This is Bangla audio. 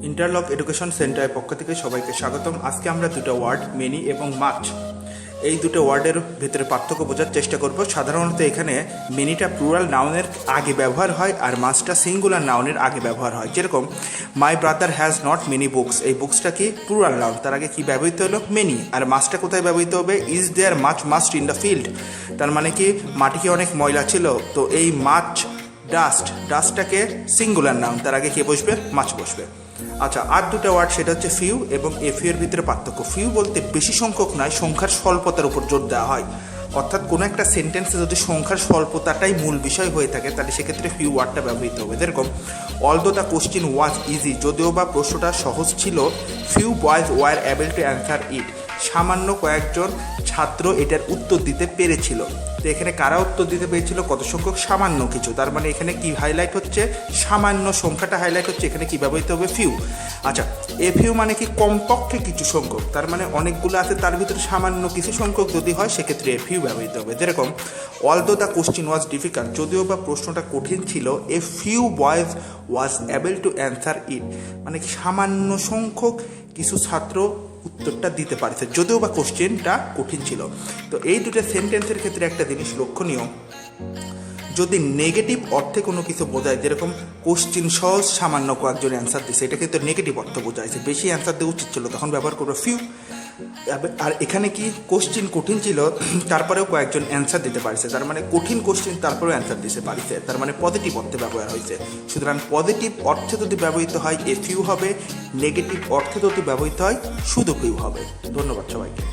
ইন্টারলক এডুকেশন সেন্টারের পক্ষ থেকে সবাইকে স্বাগতম। আজকে আমরা দুটো ওয়ার্ড মেনি এবং মাচ, এই দুটো ওয়ার্ডের ভেতরে পার্থক্য বোঝার চেষ্টা করব। সাধারণত এখানে মেনিটা প্লুরাল নাউনের আগে ব্যবহার হয় আর মাচটা সিঙ্গুলার নাউনের আগে ব্যবহার হয়। যেরকম my brother has not many books, এই বুকসটা কি প্লুরাল নাউন, তার আগে কি ব্যবহৃত হলো মেনি। আর মাছটা কোথায় ব্যবহৃত হবে? Is there much must in the field, তার মানে কি মাটি কি অনেক ময়লা ছিল, তো এই মাছ ডাস্টটাকে সিঙ্গুলার নাউন, তার আগে কে বসবে? মাছ বসবে। আচ্ছা, আর দুটো ওয়ার্ড, সেটা হচ্ছে ফিউ এবং এফিউ এর ভিতরে পার্থক্য। ফিউ বলতে বেশি সংখ্যক নয়, সংখ্যার স্বল্পতার উপর জোর দেওয়া হয়। অর্থাৎ কোনো একটা সেন্টেন্সে যদি সংখ্যার স্বল্পতাটাই মূল বিষয় হয়ে থাকে তাহলে সেক্ষেত্রে ফিউ ওয়ার্ডটা ব্যবহৃত হবে। যেরকম although the question was easy, যদিও বা প্রশ্নটা সহজ ছিল, few boys were able to answer it, সামান্য কয়েকজন ছাত্র এটার উত্তর দিতে পেরেছিল। তো এখানে কারা উত্তর দিতে পেরেছিল? কত সংখ্যক? সামান্য কিছু। তার মানে এখানে কি হাইলাইট হচ্ছে? সামান্য সংখ্যাটা হাইলাইট হচ্ছে, এখানে কি ব্যবহৃত হবে? ফিউ। আচ্ছা, এ ফিউ মানে কি কমপক্ষে কিছু সংখ্যক, তার মানে অনেকগুলো আছে তার ভিতরে সামান্য কিছু সংখ্যক যদি হয় সেক্ষেত্রে এ ফিউ ব্যবহৃত হবে। যেরকম although the question was difficult, যদিও বা প্রশ্নটা কঠিন ছিল, a few boys was able to answer it, মানে সামান্য সংখ্যক কিছু ছাত্র উত্তরটা দিতে পারছে যদিও বা কোশ্চেনটা কঠিন ছিল। তো এই দুটো সেন্টেন্সের ক্ষেত্রে একটা জিনিস লক্ষণীয়, যদি নেগেটিভ অর্থে কোনো কিছু বোঝায়, যেরকম কোশ্চিন সহজ সামান্য কয়েকজন অ্যান্সার দিচ্ছে, এটা কিন্তু নেগেটিভ অর্থ বোঝাইছে, বেশি অ্যান্সার দেওয়া উচিত ছিল, তখন ব্যবহার করবো ফিউ। আর এখানে কি কোশ্চিন কঠিন ছিল তারপরেও কয়েকজন অ্যান্সার দিতে পারছে, তার মানে কঠিন কোশ্চিন তারপরেও অ্যান্সার দিতে পারছে, তার মানে পজিটিভ অর্থে ব্যবহার হয়েছে। সুতরাং পজিটিভ অর্থে যদি ব্যবহৃত হয় এ ফিউ হবে, নেগেটিভ অর্থে যদি ব্যবহৃত হয় শুধু ফিউ হবে। ধন্যবাদ সবাইকে।